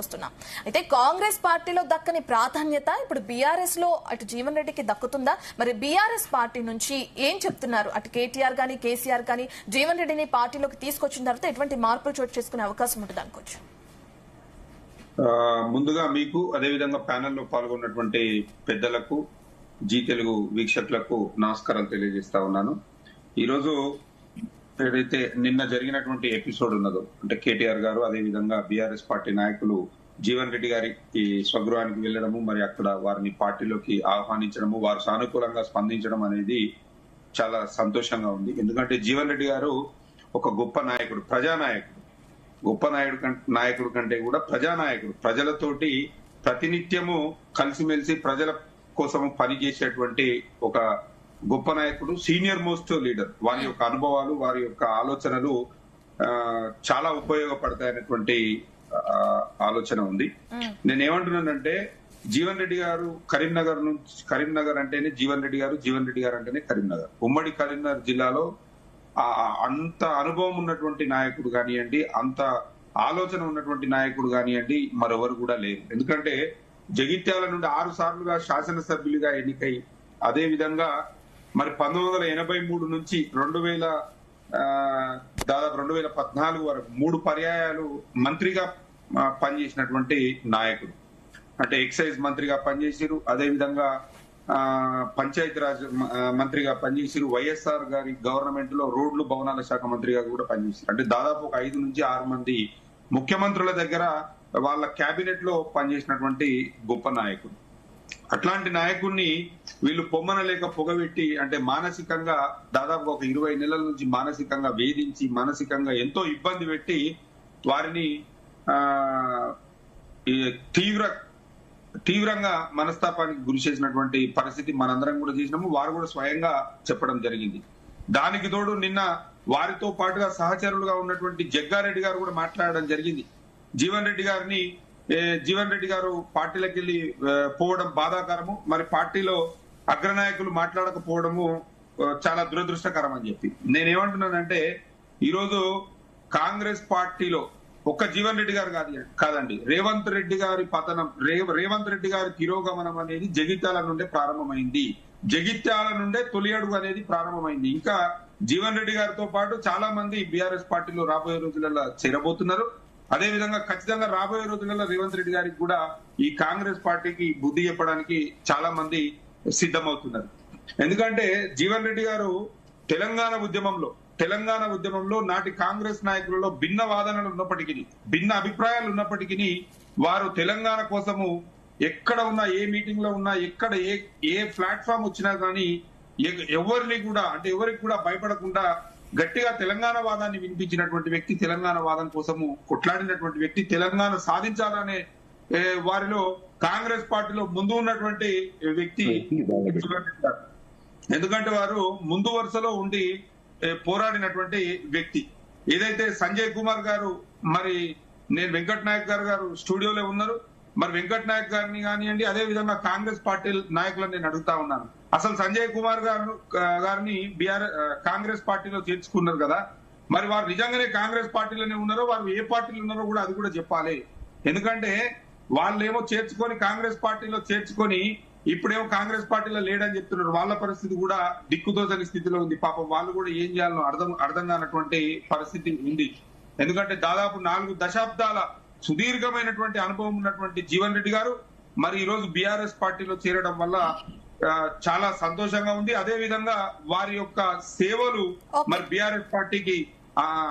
వస్తున్నాం. అయితే కాంగ్రెస్ పార్టీలో దక్కని ప్రాధాన్యత ఇప్పుడు బీఆర్ఎస్ లో అటు జీవన్ రెడ్డికి దక్కుతుందా? మరి బీఆర్ఎస్ పార్టీ నుంచి ఏం చెప్తున్నారు? అటు కేటీఆర్ గానీ కేసీఆర్ గానీ జీవన్ రెడ్డిని పార్టీలోకి తీసుకొచ్చిన తర్వాత ఎటువంటి మార్పులు చోటు చేసుకునే అవకాశం ఉంటుంది అనుకోవచ్చు? ముందుగా మీకు అదేవిధంగా ప్యానెల్లో పాల్గొన్నటువంటి పెద్దలకు జీ తెలుగు వీక్షకులకు నమస్కారాలు తెలియజేస్తా ఉన్నాను. ఈరోజు ఏదైతే నిన్న జరిగినటువంటి ఎపిసోడ్ ఉన్నదో అంటే కేటీఆర్ గారు అదేవిధంగా బీఆర్ఎస్ పార్టీ నాయకులు జీవన్ రెడ్డి గారి స్వగృహానికి వెళ్లడము, మరి అక్కడ వారిని పార్టీలోకి ఆహ్వానించడము, వారు సానుకూలంగా స్పందించడం అనేది చాలా సంతోషంగా ఉంది. ఎందుకంటే జీవన్ రెడ్డి గారు ఒక గొప్ప నాయకుడు, ప్రజానాయకుడు. గొప్ప నాయకుడు కంటే కూడా ప్రజానాయకుడు. ప్రజలతోటి ప్రతినిత్యము కలిసిమెలిసి ప్రజల కోసం పనిచేసేటువంటి ఒక గొప్ప నాయకుడు, సీనియర్ మోస్ట్ లీడర్. వారి యొక్క అనుభవాలు, వారి యొక్క ఆలోచనలు చాలా ఉపయోగపడతాయనేటువంటి ఆలోచన ఉంది. నేనేమంటున్నానంటే జీవన్ రెడ్డి గారు కరీంనగర్ నుంచి, కరీంనగర్ అంటేనే జీవన్ రెడ్డి గారు, జీవన్ రెడ్డి గారు అంటేనే కరీంనగర్. ఉమ్మడి కరీంనగర్ జిల్లాలో అంత అనుభవం ఉన్నటువంటి నాయకుడు కానివ్వండి, అంత ఆలోచన ఉన్నటువంటి నాయకుడు కానివ్వండి మరెవరు కూడా లేరు. ఎందుకంటే జగిత్యాల నుండి 6 సార్లుగా శాసనసభ్యులుగా ఎన్నికై, అదే విధంగా మరి 1983 నుంచి దాదాపు 2014 వరకు 3 పర్యాయాలు మంత్రిగా పనిచేసినటువంటి నాయకుడు. అంటే ఎక్సైజ్ మంత్రిగా పనిచేసారు, అదే విధంగా పంచాయతీరాజ్ మంత్రిగా పనిచేసారు, వైఎస్ఆర్ గారి గవర్నమెంట్ లో రోడ్లు భవనాల శాఖ మంత్రిగా కూడా పనిచేశారు. అంటే దాదాపు ఒక 5 నుంచి 6 మంది ముఖ్యమంత్రుల దగ్గర వాళ్ళ కేబినెట్ లో పనిచేసినటువంటి గొప్ప నాయకుడు. అట్లాంటి నాయకుడిని వీళ్ళు పొమ్మనలేక పొగబెట్టి, అంటే మానసికంగా దాదాపు ఒక 20 నెలల నుంచి మానసికంగా వేధించి, మానసికంగా ఎంతో ఇబ్బంది పెట్టి వారిని తీవ్రంగా మనస్తాపానికి గురి చేసినటువంటి పరిస్థితి మనందరం కూడా చేసినాము. వారు కూడా స్వయంగా చెప్పడం జరిగింది. దానికి తోడు నిన్న వారితో పాటుగా సహచరులుగా ఉన్నటువంటి జగ్గారెడ్డి గారు కూడా మాట్లాడడం జరిగింది. జీవన్ రెడ్డి గారు పార్టీలకు వెళ్ళి పోవడం బాధాకరము, మరి పార్టీలో అగ్రనాయకులు మాట్లాడకపోవడము చాలా దురదృష్టకరం అని చెప్పి. నేనేమంటున్నానంటే ఈరోజు కాంగ్రెస్ పార్టీలో ఒక్క జీవన్ రెడ్డి గారు కాదండి, రేవంత్ రెడ్డి గారి పతనం, రేవంత్ రెడ్డి గారి తిరోగమనం అనేది జగిత్యాల నుండే ప్రారంభమైంది. జగిత్యాల నుండే తొలి అడుగు అనేది ప్రారంభమైంది. ఇంకా జీవన్ రెడ్డి గారితో పాటు చాలా మంది బీఆర్ఎస్ పార్టీలో రాబోయే రోజులలో చేరబోతున్నారు. అదే విధంగా ఖచ్చితంగా రాబోయే రోజులలో రేవంత్ రెడ్డి గారికి కూడా ఈ కాంగ్రెస్ పార్టీకి బుద్ధి చెప్పడానికి చాలా మంది సిద్ధమవుతున్నారు. ఎందుకంటే జీవన్ రెడ్డి గారు తెలంగాణ ఉద్యమంలో నాటి కాంగ్రెస్ నాయకులలో భిన్న వాదనలు ఉన్నప్పటికీ, భిన్న అభిప్రాయాలు ఉన్నప్పటికీ వారు తెలంగాణ కోసము ఎక్కడ ఉన్నా, ఏ మీటింగ్ లో ఉన్నా, ఎక్కడ ఏ ప్లాట్ఫామ్ వచ్చినా కానీ ఎవరికి కూడా భయపడకుండా గట్టిగా తెలంగాణ వాదాన్ని వినిపించినటువంటి వ్యక్తి, తెలంగాణ వాదం కోసము కొట్లాడినటువంటి వ్యక్తి, తెలంగాణ సాధించాలనే వారిలో కాంగ్రెస్ పార్టీలో ముందు ఉన్నటువంటి వ్యక్తి. ఎందుకంటే వారు ముందు వరుసలో ఉండి పోరాడినటువంటి వ్యక్తి. ఏదైతే సంజయ్ కుమార్ గారు, మరి నేను వెంకట్ నాయక్ గారు స్టూడియోలో ఉన్నారు, మరి వెంకట్ నాయక్ గారిని కానివ్వండి, అదే విధంగా కాంగ్రెస్ పార్టీ నాయకులను నేను అడుగుతా ఉన్నాను, అసలు సంజయ్ కుమార్ గారిని కాంగ్రెస్ పార్టీలో చేర్చుకున్నారు కదా, మరి వారు నిజంగానే కాంగ్రెస్ పార్టీలోనే ఉన్నారో, వారు ఏ పార్టీలో ఉన్నారో కూడా అది కూడా చెప్పాలి. ఎందుకంటే వాళ్ళేమో కాంగ్రెస్ పార్టీలో చేర్చుకొని ఇప్పుడేమో కాంగ్రెస్ పార్టీలో లేడని చెప్తున్నారు. వాళ్ళ పరిస్థితి కూడా దిక్కుతోచని స్థితిలో ఉంది. పాపం వాళ్ళు కూడా ఏం చేయాలో అర్థం కానటువంటి పరిస్థితి ఉంది. ఎందుకంటే దాదాపు 4 దశాబ్దాల సుదీర్ఘమైనటువంటి అనుభవం ఉన్నటువంటి జీవన్ రెడ్డి గారు మరి ఈ రోజు బీఆర్ఎస్ పార్టీలో చేరడం వల్ల చాలా సంతోషంగా ఉంది. అదే విధంగా వారి యొక్క సేవలు మరి బీఆర్ఎస్ పార్టీకి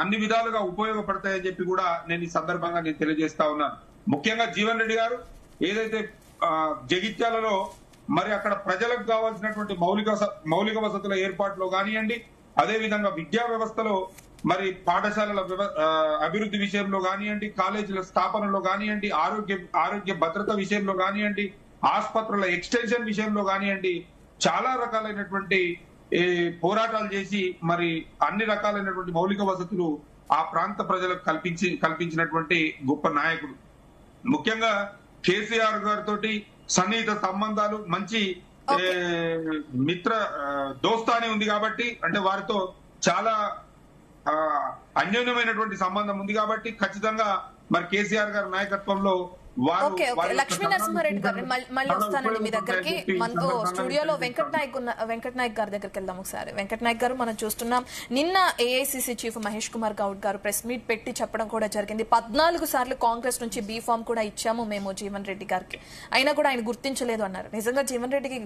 అన్ని విధాలుగా ఉపయోగపడతాయని చెప్పి కూడా నేను ఈ సందర్భంగా తెలియజేస్తా ఉన్నాను. ముఖ్యంగా జీవన్ రెడ్డి గారు ఏదైతే జగిత్యాలలో మరి అక్కడ ప్రజలకు కావాల్సినటువంటి మౌలిక వసతుల ఏర్పాటులో కానివ్వండి, అదే విధంగా విద్యా వ్యవస్థలో మరి పాఠశాలల అభివృద్ధి విషయంలో కానివ్వండి, కాలేజీల స్థాపనలో కానివ్వండి, ఆరోగ్య భద్రత విషయంలో కానివ్వండి, ఆసుపత్రుల ఎక్స్టెన్షన్ విషయంలో కానివ్వండి, చాలా రకాలైనటువంటి పోరాటాలు చేసి మరి అన్ని రకాలైనటువంటి మౌలిక వసతులు ఆ ప్రాంత ప్రజలకు కల్పించినటువంటి గొప్ప నాయకుడు. ముఖ్యంగా కేసీఆర్ గారితో సన్నిహిత సంబంధాలు, మంచి దోస్తానే ఉంది కాబట్టి, అంటే వారితో చాలా అన్యోన్యమైనటువంటి సంబంధం ఉంది కాబట్టి ఖచ్చితంగా మరి కేసీఆర్ గారి నాయకత్వంలో వారు ఓకే ఓకే లక్ష్మీ నరసింహారెడ్డి గారు మళ్ళీ వస్తానండి మీ దగ్గరికి. మనతో స్టూడియోలో వెంకట్ నాయక్ గారి దగ్గరికి వెళ్దాం ఒకసారి. వెంకట్ నాయక్ గారు, మనం చూస్తున్నాం నిన్న ఏఐసిసి చీఫ్ మహేష్ కుమార్ గౌడ్ గారు ప్రెస్ మీట్ పెట్టి చెప్పడం కూడా జరిగింది. 14 సార్లు కాంగ్రెస్ నుంచి బీ ఫామ్ కూడా ఇచ్చాము మేము జీవన్ రెడ్డి గారికి, అయినా కూడా ఆయన గుర్తించలేదు అన్నారు. నిజంగా జీవన్ రెడ్డికి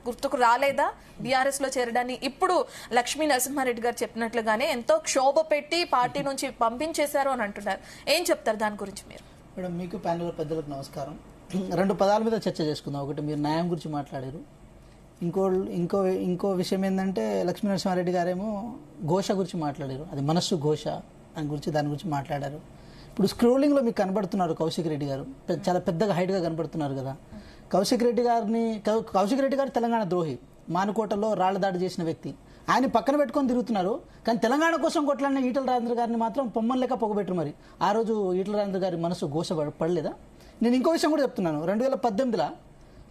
గుర్తుకు రాలేదా బీఆర్ఎస్ లో చేరడాన్ని? ఇప్పుడు లక్ష్మీ నరసింహారెడ్డి గారు చెప్పినట్లుగానే ఎంతో క్షోభ పెట్టి పార్టీ నుంచి పంపించేశారు అని అంటున్నారు. ఏం చెప్తారు దాని గురించి మీరు? మేడం, మీకు ప్యానల్ పెద్దలకు నమస్కారం. 2 పదాల మీద చర్చ చేసుకుందాం. ఒకటి, మీరు న్యాయం గురించి మాట్లాడారు. ఇంకో విషయం ఏంటంటే లక్ష్మీ నరసింహారెడ్డి గారేమో ఘోష గురించి మాట్లాడారు. అది మనస్సు ఘోష దాని గురించి మాట్లాడారు. ఇప్పుడు స్క్రోలింగ్లో మీకు కనబడుతున్నారు కౌశిక్ రెడ్డి గారు, చాలా పెద్దగా హైట్గా కనబడుతున్నారు కదా. కౌశిక్ రెడ్డి గారు తెలంగాణ ద్రోహి, మానుకోటలో రాళ్ల దాడి చేసిన వ్యక్తి. ఆయన పక్కన పెట్టుకొని తిరుగుతున్నారు. కానీ తెలంగాణ కోసం కొట్లాడిన ఈటల రాజేంద్ర గారిని మాత్రం పొమ్మలేక పొగబెట్టరు. మరి ఆ రోజు ఈటల రాజేంద్ర గారి మనసు ఘోష పడలేదా? నేను ఇంకో విషయం కూడా చెప్తున్నాను. 2018లో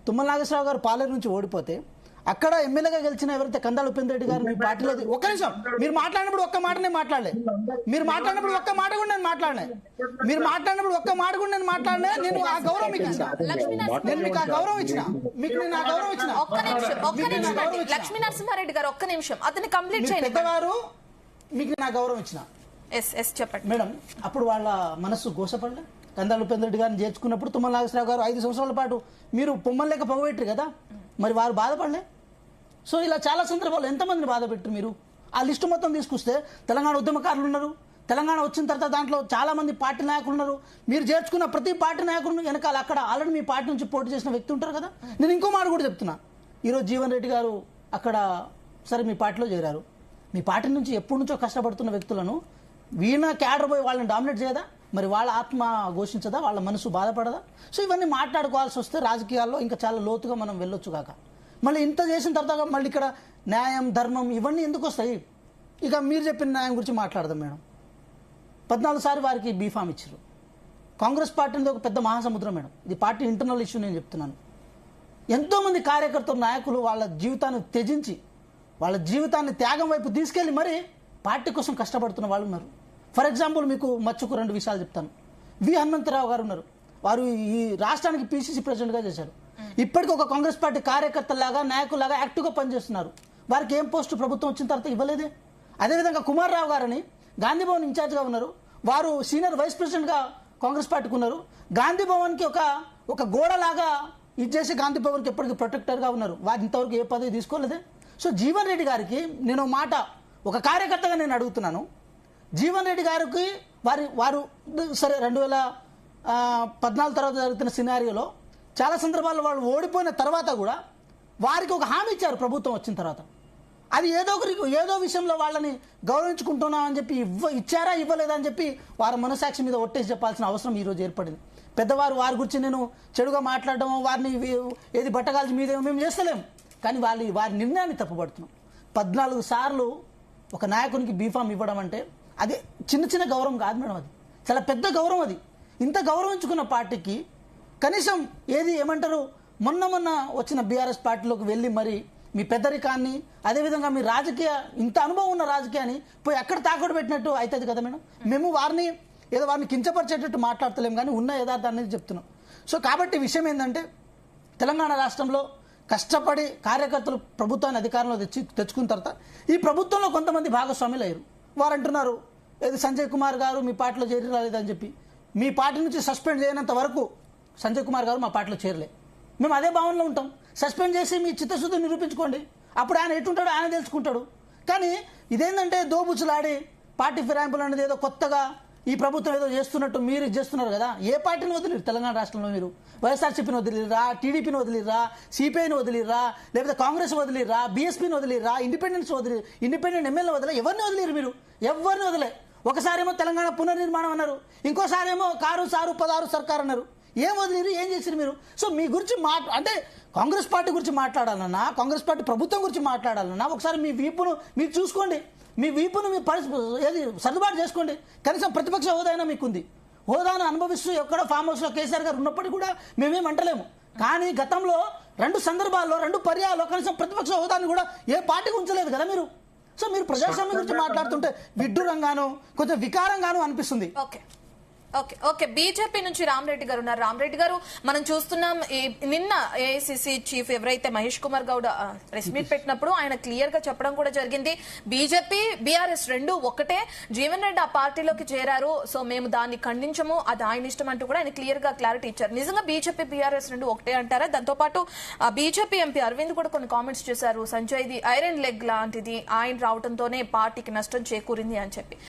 తుమ్మల నాగేశ్వరరావు గారు పాలేరు నుంచి ఓడిపోతే అక్కడ ఎమ్మెల్యేగా గెలిచిన ఎవరైతే కందాళ ఉపేంద్ర రెడ్డి గారు మీ పార్టీలో, ఒక్క నిమిషం, మీరు మాట్లాడినప్పుడు ఒక్క మాట నేను మాట్లాడలే. మీరు మాట్లాడినప్పుడు ఒక్క మాట కూడా నేను మాట్లాడలే. నేను ఆ గౌరవం మీకు ఇచ్చిన. నేను మీకు ఆ గౌరవం ఇచ్చిన. లక్ష్మీ నరసింహారెడ్డి గారు ఒక్క నిమిషం, అతన్ని కంప్లీట్ చేయండి. పెద్దవారు, మీకు నేను ఆ గౌరవం ఇచ్చిన. చెప్పండి మేడం. అప్పుడు వాళ్ళ మనస్సు గోసపడలే? కందాళ ఉపేంద్ర రెడ్డి గారిని చేర్చుకున్నప్పుడు తుమ్మల నాగేశ్వరరావు గారు 5 సంవత్సరాల పాటు మీరు పొమ్మలేక పొగబెట్టరు కదా, మరి వారు బాధపడలే? సో ఇలా చాలా సందర్భాలు ఎంతమందిని బాధ పెట్టరు మీరు? ఆ లిస్టు మొత్తం తీసుకొస్తే తెలంగాణ ఉద్యమకారులు ఉన్నారు. తెలంగాణ వచ్చిన తర్వాత దాంట్లో చాలా మంది పార్టీ నాయకులు ఉన్నారు. మీరు చేర్చుకున్న ప్రతి పార్టీ నాయకులను వెనకాల అక్కడ ఆల్రెడీ మీ పార్టీ నుంచి పోటీ చేసిన వ్యక్తి ఉంటారు కదా. నేను ఇంకో మాట కూడా చెప్తున్నా. ఈరోజు జీవన్ రెడ్డి గారు అక్కడ సరే మీ పార్టీలో చేరారు. మీ పార్టీ నుంచి ఎప్పటి నుంచో కష్టపడుతున్న వ్యక్తులను వీణ క్యాడర్ పోయి వాళ్ళని డామినేట్ చేయదా? మరి వాళ్ళ ఆత్మ ఘోషించదా? వాళ్ళ మనసు బాధపడదా? సో ఇవన్నీ మాట్లాడుకోవాల్సి వస్తే రాజకీయాల్లో ఇంకా చాలా లోతుగా మనం వెళ్ళొచ్చు కాక, మళ్ళీ ఇంత చేసిన తర్వాత మళ్ళీ ఇక్కడ న్యాయం ధర్మం ఇవన్నీ ఎందుకు వస్తాయి? ఇక మీరు చెప్పిన న్యాయం గురించి మాట్లాడదాం మేడం. 14 సార్లు వారికి బీఫామ్ ఇచ్చారు. కాంగ్రెస్ పార్టీ అనేది ఒక పెద్ద మహాసముద్రం మేడం. ఇది పార్టీ ఇంటర్నల్ ఇష్యూ. నేను చెప్తున్నాను, ఎంతోమంది కార్యకర్తలు నాయకులు వాళ్ళ జీవితాన్ని త్యజించి వాళ్ళ జీవితాన్ని త్యాగం వైపు తీసుకెళ్లి మరి పార్టీ కోసం కష్టపడుతున్న వాళ్ళు ఉన్నారు. ఫర్ ఎగ్జాంపుల్ మీకు మచ్చుకు 2 విషయాలు చెప్తాను. వి హనుమంతరావు గారు ఉన్నారు. వారు ఈ రాష్ట్రానికి పిసిసి ప్రెసిడెంట్గా చేశారు. ఇప్పటికీ ఒక కాంగ్రెస్ పార్టీ కార్యకర్తలాగా నాయకులాగా యాక్టివ్గా పనిచేస్తున్నారు. వారికి ఏం పోస్టు ప్రభుత్వం వచ్చిన తర్వాత ఇవ్వలేదే. అదేవిధంగా కుమార్ రావు గారని గాంధీ భవన్ ఇన్ఛార్జ్గా ఉన్నారు. వారు సీనియర్ వైస్ ప్రెసిడెంట్గా కాంగ్రెస్ పార్టీకి ఉన్నారు. గాంధీ భవన్కి ఒక గోడలాగా ఇచ్చేసి గాంధీ భవన్కి ఎప్పటికీ ప్రొటెక్టర్గా ఉన్నారు. వారు ఇంతవరకు ఏ పదవి తీసుకోలేదే. సో జీవన్ రెడ్డి గారికి నేను మాట ఒక కార్యకర్తగా నేను అడుగుతున్నాను. జీవన్ రెడ్డి గారికి వారు సరే 2014 తర్వాత జరుగుతున్న సినారియోలో చాలా సందర్భాల్లో వాళ్ళు ఓడిపోయిన తర్వాత కూడా వారికి ఒక హామీ ఇచ్చారు ప్రభుత్వం వచ్చిన తర్వాత. అది ఏదో విషయంలో వాళ్ళని గౌరవించుకుంటున్నామని చెప్పి ఇచ్చారా ఇవ్వలేదా అని చెప్పి వారి మనసాక్షి మీద ఒట్టేసి చెప్పాల్సిన అవసరం ఈరోజు ఏర్పడింది. పెద్దవారు వారి గురించి నేను చెడుగా మాట్లాడడం, వారిని ఏది బట్టగాల్చి మీద మేము చేస్తలేము. కానీ వారి నిర్ణయాన్ని తప్పుపడుతున్నాం. 14 సార్లు ఒక నాయకునికి బీఫామ్ ఇవ్వడం అంటే అది చిన్న గౌరవం కాదు మేడం. అది చాలా పెద్ద గౌరవం. అది ఇంత గౌరవించుకున్న పార్టీకి కనీసం ఏమంటారు, మొన్న వచ్చిన బీఆర్ఎస్ పార్టీలోకి వెళ్ళి మరి మీ పెద్దరికాన్ని, అదేవిధంగా మీ ఇంత అనుభవం ఉన్న రాజకీయాన్ని పోయి ఎక్కడ తాకట్టు పెట్టినట్టు అవుతుంది కదా మేడం. మేము వారిని కించపరిచేటట్టు మాట్లాడతలేము, కానీ ఉన్న యథార్థాన్ని చెప్తున్నాం. సో కాబట్టి విషయం ఏంటంటే తెలంగాణ రాష్ట్రంలో కష్టపడి కార్యకర్తలు ప్రభుత్వాన్ని అధికారంలో తెచ్చుకున్న తర్వాత ఈ ప్రభుత్వంలో కొంతమంది భాగస్వాములు అయ్యారు. వారు అంటున్నారు సంజయ్ కుమార్ గారు మీ పార్టీలో చేరి రాలేదని చెప్పి. మీ పార్టీ నుంచి సస్పెండ్ చేయనంత వరకు సంజయ్ కుమార్ గారు మా పార్టీలో చేరలే. మేము అదే భావనలో ఉంటాం. సస్పెండ్ చేసి మీ చిత్తశుద్ధి నిరూపించుకోండి, అప్పుడు ఆయన ఎటుంటాడో ఆయన తెలుసుకుంటాడు. కానీ ఇదేంటంటే దోబుచ్చులాడి పార్టీ ఫిరాయింపులు అనేది ఏదో కొత్తగా ఈ ప్రభుత్వం ఏదో చేస్తున్నట్టు మీరు చేస్తున్నారు కదా. ఏ పార్టీని వదిలేరు తెలంగాణ రాష్ట్రంలో? మీరు వైఎస్ఆర్సీపీని వదిలిరా, టీడీపీని వదిలిరా, సిపిఐని వదిలిరా, లేకపోతే కాంగ్రెస్ వదిలిరా, బీఎస్పీని వదిలిరా, ఇండిపెండెంట్ ఎమ్మెల్యే వదిలే, ఎవరిని వదిలేరు మీరు? ఎవరిని వదిలే. ఒకసారేమో తెలంగాణ పునర్నిర్మాణం అన్నారు, ఇంకోసారేమో కారు సారు 16 సర్కార్ అన్నారు. ఏం వదిలేరు, ఏం చేసిరు మీరు? సో మీ గురించి అంటే కాంగ్రెస్ పార్టీ గురించి మాట్లాడాలన్నా, కాంగ్రెస్ పార్టీ ప్రభుత్వం గురించి మాట్లాడాలన్నా ఒకసారి మీ వీపును మీరు చూసుకోండి. మీ వీపును మీ సర్దుబాటు చేసుకోండి. కనీసం ప్రతిపక్ష హోదా అయినా మీకుంది. హోదాను అనుభవిస్తూ ఎక్కడో ఫామ్ హౌస్లో కేసీఆర్ గారు ఉన్నప్పటికీ కూడా మేమేం అంటలేము. కానీ గతంలో 2 సందర్భాల్లో 2 పర్యాయాల్లో కనీసం ప్రతిపక్ష హోదాని కూడా ఏ పార్టీకి ఉంచలేదు కదా మీరు. సో మీరు ప్రజాస్వామ్యం గురించి మాట్లాడుతుంటే విడ్డూరంగాను కొంచెం వికారంగాను అనిపిస్తుంది. ఓకే. ఓకే ఓకే బీజేపీ నుంచి రామరెడ్డి గారు ఉన్నారు. రామరెడ్డి గారు, మనం చూస్తున్నాం నిన్న ఏఐసిసి చీఫ్ ఎవరైతే మహేష్ కుమార్ గౌడ్ ప్రెస్ మీట్ పెట్టినప్పుడు ఆయన క్లియర్ గా చెప్పడం కూడా జరిగింది, బీజేపీ బీఆర్ఎస్ రెండు ఒకటే, జీవన్ రెడ్డి ఆ పార్టీలోకి చేరారు, సో మేము దాన్ని ఖండించము, అది ఆయన ఇష్టం అంటూ కూడా ఆయన క్లియర్ గా క్లారిటీ ఇచ్చారు. నిజంగా బీజేపీ బీఆర్ఎస్ రెండు ఒకటే అంటారా? దాంతో పాటు బీజేపీ ఎంపీ అరవింద్ కూడా కొన్ని కామెంట్స్ చేశారు, సంజయ్ ది ఐరన్ లెగ్ లాంటిది, ఆయన రావడంతోనే పార్టీకి నష్టం చేకూరింది అని చెప్పి.